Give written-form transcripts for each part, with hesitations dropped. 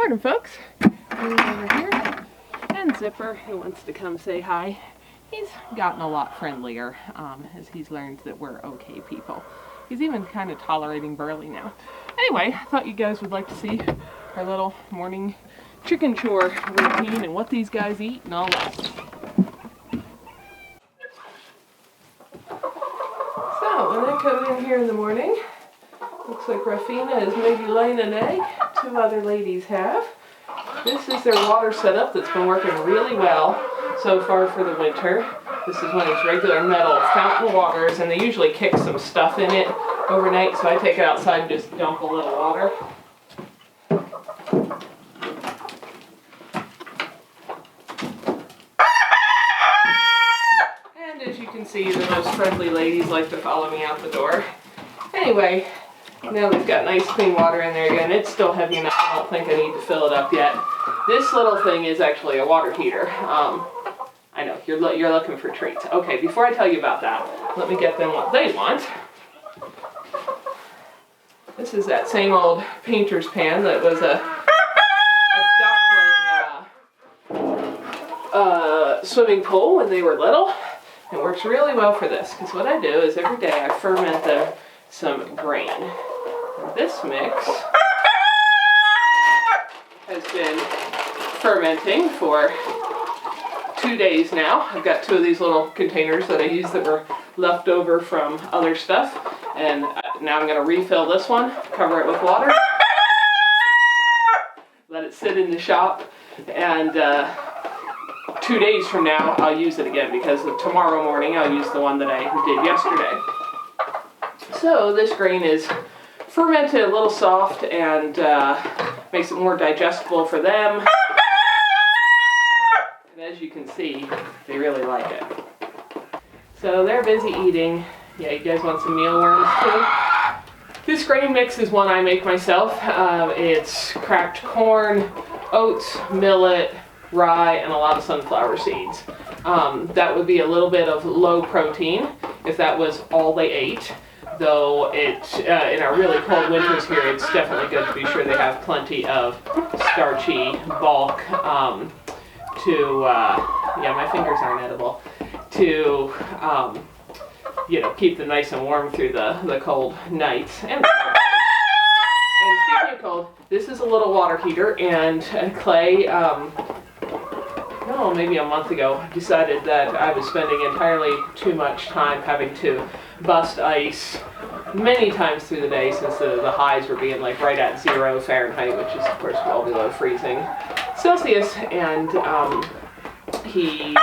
Morning, folks. Over here, and Zipper, who wants to come say hi. He's gotten a lot friendlier as he's learned that we're okay people. He's even kind of tolerating Burley now. Anyway, I thought you guys would like to see our little morning chicken chore routine and what these guys eat and all that. So, when I come in here in the morning, looks like Rafina is maybe laying an egg. Two other ladies have. This is their water setup that's been working really well so far for the winter. This is one of these regular metal fountain waters, and they usually kick some stuff in it overnight, so I take it outside and just dump a little water. And as you can see, the most friendly ladies like to follow me out the door. Anyway, now they've got nice clean water in there again. It's still heavy enough. I don't think I need to fill it up yet. This little thing is actually a water heater. I know, you're looking for treats. Okay, before I tell you about that, let me get them what they want. This is that same old painter's pan that was a duckling swimming pool when they were little. It works really well for this, because what I do is every day I ferment them some grain. And this mix has been fermenting for 2 days now. I've got 2 of these little containers that I used that were left over from other stuff, and now I'm going to refill this one, cover it with water, let it sit in the shop, and 2 days from now I'll use it again, because tomorrow morning I'll use the one that I did yesterday. So this grain is fermented a little soft and makes it more digestible for them. And as you can see, they really like it. So they're busy eating. Yeah, you guys want some mealworms too? This grain mix is one I make myself. It's cracked corn, oats, millet, rye, and a lot of sunflower seeds. That would be a little bit of low protein if that was all they ate. Though in our really cold winters here, it's definitely good to be sure they have plenty of starchy bulk yeah, my fingers aren't edible, to keep them nice and warm through the cold nights. And speaking of cold, this is a little water heater, and Clay, maybe a month ago, decided that I was spending entirely too much time having to bust ice many times through the day, since the highs were being like right at 0 Fahrenheit, which is of course well below freezing Celsius, and he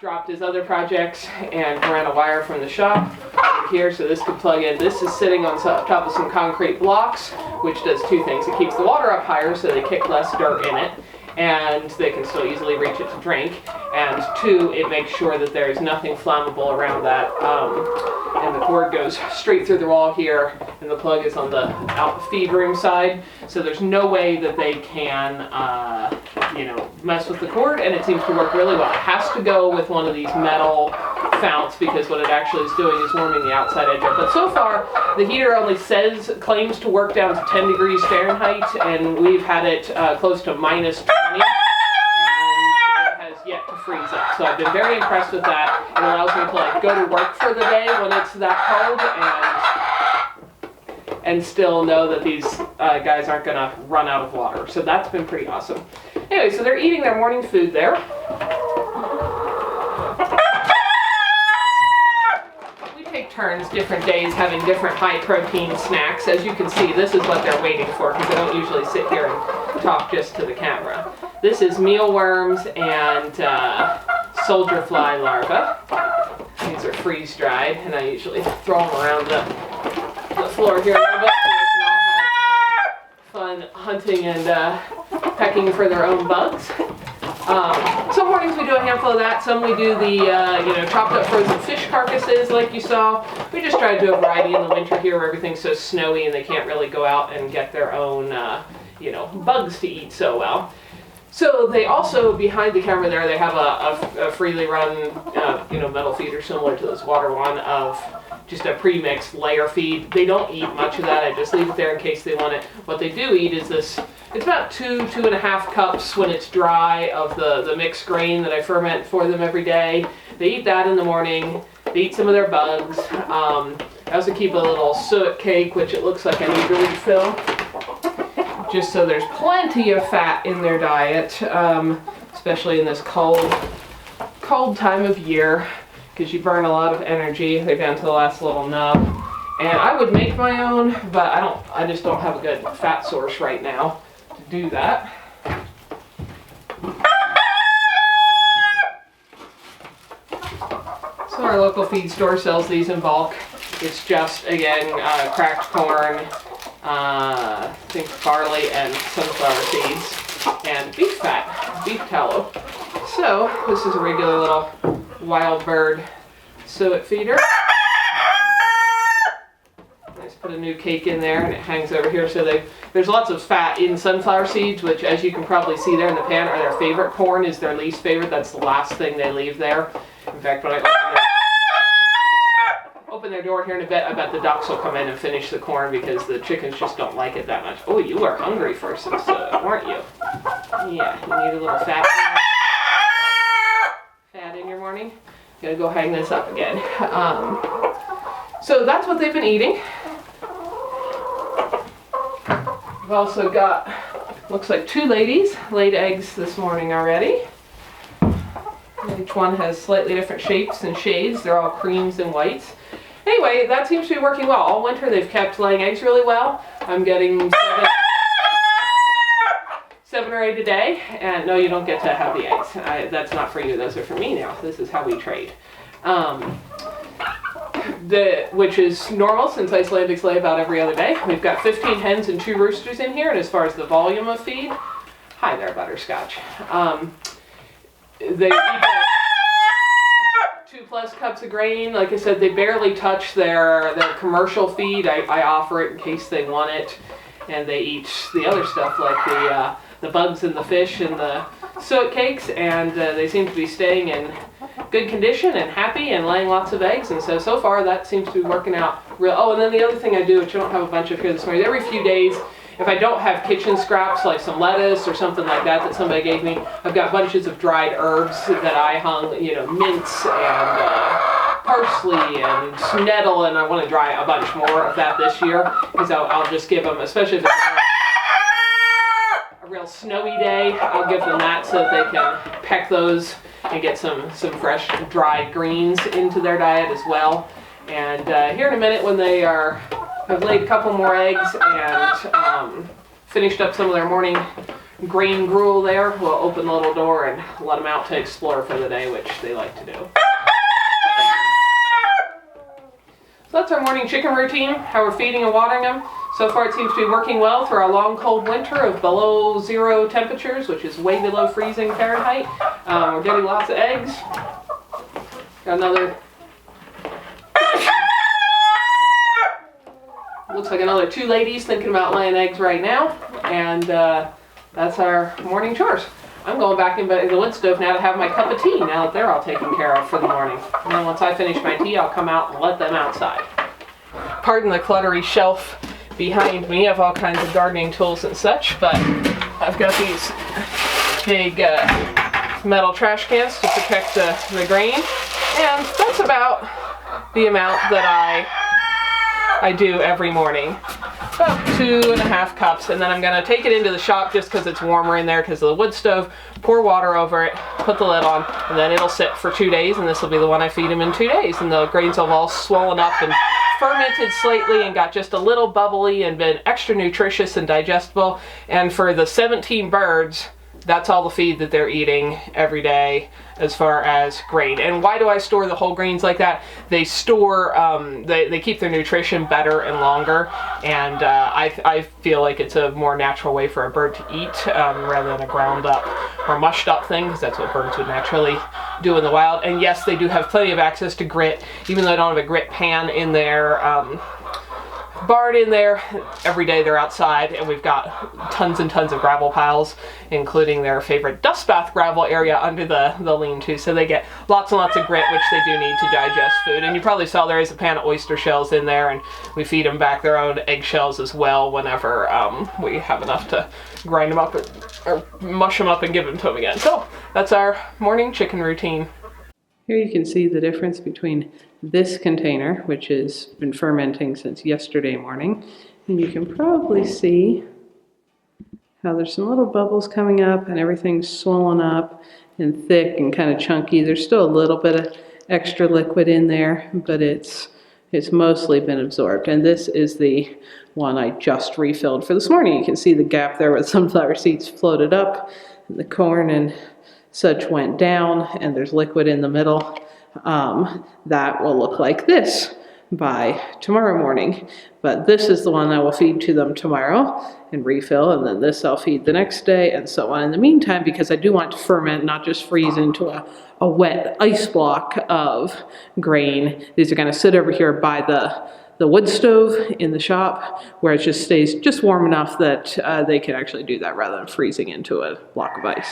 dropped his other projects and ran a wire from the shop over here so this could plug in. This is sitting on top of some concrete blocks, which does 2 things. It keeps the water up higher so they kick less dirt in it, and they can still easily reach it to drink. And 2, it makes sure that there's nothing flammable around that. And the cord goes straight through the wall here, and the plug is on the feed room side. So there's no way that they can, mess with the cord, and it seems to work really well. It has to go with one of these metal founts, because what it actually is doing is warming the outside edge up. But so far, the heater only claims to work down to 10 degrees Fahrenheit, and we've had it close to minus 20, and it has yet to freeze up. So I've been very impressed with that. It allows me to go to work for the day when it's that cold, and still know that these guys aren't going to run out of water. So that's been pretty awesome. Anyway, so they're eating their morning food there. We take turns different days having different high protein snacks. As you can see, this is what they're waiting for, because I don't usually sit here and talk just to the camera. This is mealworms and soldier fly larvae. These are freeze dried, and I usually throw them around the floor here a little bit so they can all have fun hunting and pecking for their own bugs. Some mornings we do a handful of that. Some we do the chopped up frozen fish carcasses like you saw. We just try to do a variety in the winter here where everything's so snowy and they can't really go out and get their own bugs to eat so well. So they also, behind the camera there, they have a freely run metal feeder similar to this water one of just a pre-mixed layer feed. They don't eat much of that. I just leave it there in case they want it. What they do eat is this. It's about 2.5 cups when it's dry of the mixed grain that I ferment for them every day. They eat that in the morning. They eat some of their bugs. I also keep a little suet cake, which it looks like I need to refill, just so there's plenty of fat in their diet, especially in this cold time of year, because you burn a lot of energy. They're down to the last little nub. And I would make my own, but I just don't have a good fat source right now to do that. So our local feed store sells these in bulk. It's just, again, cracked corn, I think barley and sunflower seeds, and beef fat, beef tallow. So this is a regular little wild bird suet feeder. I just put a new cake in there and it hangs over here. So there's lots of fat in sunflower seeds, which, as you can probably see there in the pan, are their favorite. Corn is their least favorite. That's the last thing they leave there. In fact, when I open their door here in a bit, I bet the ducks will come in and finish the corn because the chickens just don't like it that much. Oh, you were hungry for some suet, weren't you? Yeah, you need a little fat in your morning. Gotta go hang this up again. So that's what they've been eating. We've also got, looks like 2 ladies laid eggs this morning already. Each one has slightly different shapes and shades. They're all creams and whites. Anyway, that seems to be working well. All winter they've kept laying eggs really well. I'm getting 7 or 8 a day. And no, you don't get to have the eggs. That's not for you. Those are for me now. This is how we trade. Which is normal since Icelandics lay about every other day. We've got 15 hens and 2 roosters in here. And as far as the volume of feed, hi there, Butterscotch. They eat 2+ cups of grain. Like I said, they barely touch their commercial feed. I offer it in case they want it, and they eat the other stuff like the bugs and the fish and the suet cakes, and they seem to be staying in good condition and happy and laying lots of eggs. And so far that seems to be working out real. Oh, and then the other thing I do, which I don't have a bunch of here this morning, every few days, if I don't have kitchen scraps like some lettuce or something like that somebody gave me, I've got bunches of dried herbs that I hung, mince and parsley and nettle, and I want to dry a bunch more of that this year, because I'll just give them, especially if it's a real snowy day, I'll give them that so that they can peck those and get some fresh dried greens into their diet as well. And here in a minute, when they have laid a couple more eggs and finished up some of their morning grain gruel there, we'll open the little door and let them out to explore for the day, which they like to do. So that's our morning chicken routine, how we're feeding and watering them. So far it seems to be working well through our long cold winter of below 0 temperatures, which is way below freezing Fahrenheit. We're getting lots of eggs. Got another, looks like another 2 ladies thinking about laying eggs right now. And that's our morning chores. I'm going back in the wood stove now to have my cup of tea now that they're all taken care of for the morning. And then once I finish my tea, I'll come out and let them outside. Pardon the cluttery shelf behind me of all kinds of gardening tools and such, but I've got these big metal trash cans to protect the grain, and that's about the amount that I do every morning. About 2.5 cups, and then I'm going to take it into the shop just because it's warmer in there because of the wood stove, pour water over it, put the lid on, and then it'll sit for 2 days, and this will be the one I feed them in 2 days, and the grains will have all swollen up and fermented slightly and got just a little bubbly and been extra nutritious and digestible. And for the 17 birds, that's all the feed that they're eating every day as far as grain. And why do I store the whole grains like that? They store, they keep their nutrition better and longer, and I feel like it's a more natural way for a bird to eat rather than a ground up or mushed up thing, because that's what birds would naturally do in the wild. And yes, they do have plenty of access to grit, even though I don't have a grit pan in their barn in there. Every day they're outside, and we've got tons and tons of gravel piles, including their favorite dust bath gravel area under the lean-to. So they get lots and lots of grit, which they do need to digest food. And you probably saw there is a pan of oyster shells in there, and we feed them back their own eggshells as well whenever we have enough to grind them up or mush them up and give them to them again. So that's our morning chicken routine. Here you can see the difference between this container, which has been fermenting since yesterday morning, and you can probably see how there's some little bubbles coming up and everything's swollen up and thick and kind of chunky. There's still a little bit of extra liquid in there, but it's mostly been absorbed. And this is the one I just refilled for this morning. You can see the gap there where the sunflower seeds floated up and the corn and such went down, and there's liquid in the middle. That will look like this by tomorrow morning. But this is the one I will feed to them tomorrow and refill, and then this I'll feed the next day, and so on. In the meantime, because I do want to ferment, not just freeze into a wet ice block of grain, these are going to sit over here by the wood stove in the shop, where it just stays just warm enough that they can actually do that rather than freezing into a block of ice.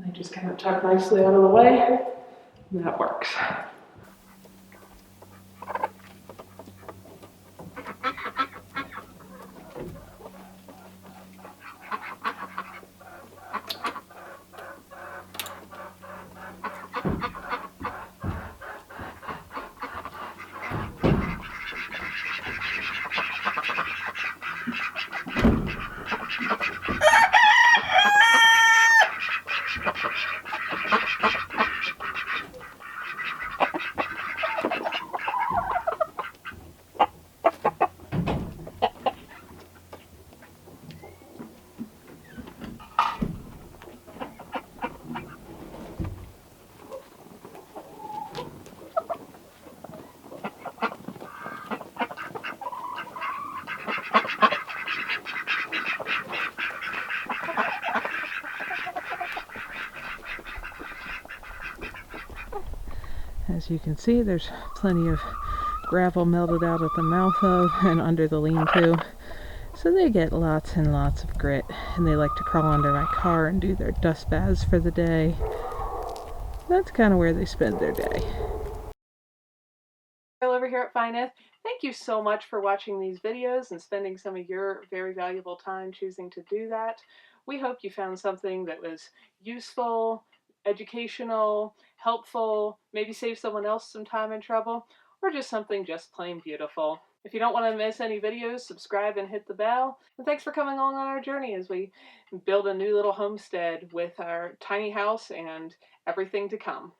I just kind of tuck nicely out of the way, and that works. As you can see, there's plenty of gravel melted out at the mouth of and under the lean-to. So they get lots and lots of grit, and they like to crawl under my car and do their dust baths for the day. That's kind of where they spend their day. Over here at Fineth, thank you so much for watching these videos and spending some of your very valuable time choosing to do that. We hope you found something that was useful, educational, helpful, maybe save someone else some time and trouble, or just something just plain beautiful. If you don't want to miss any videos, subscribe and hit the bell. And thanks for coming along on our journey as we build a new little homestead with our tiny house and everything to come.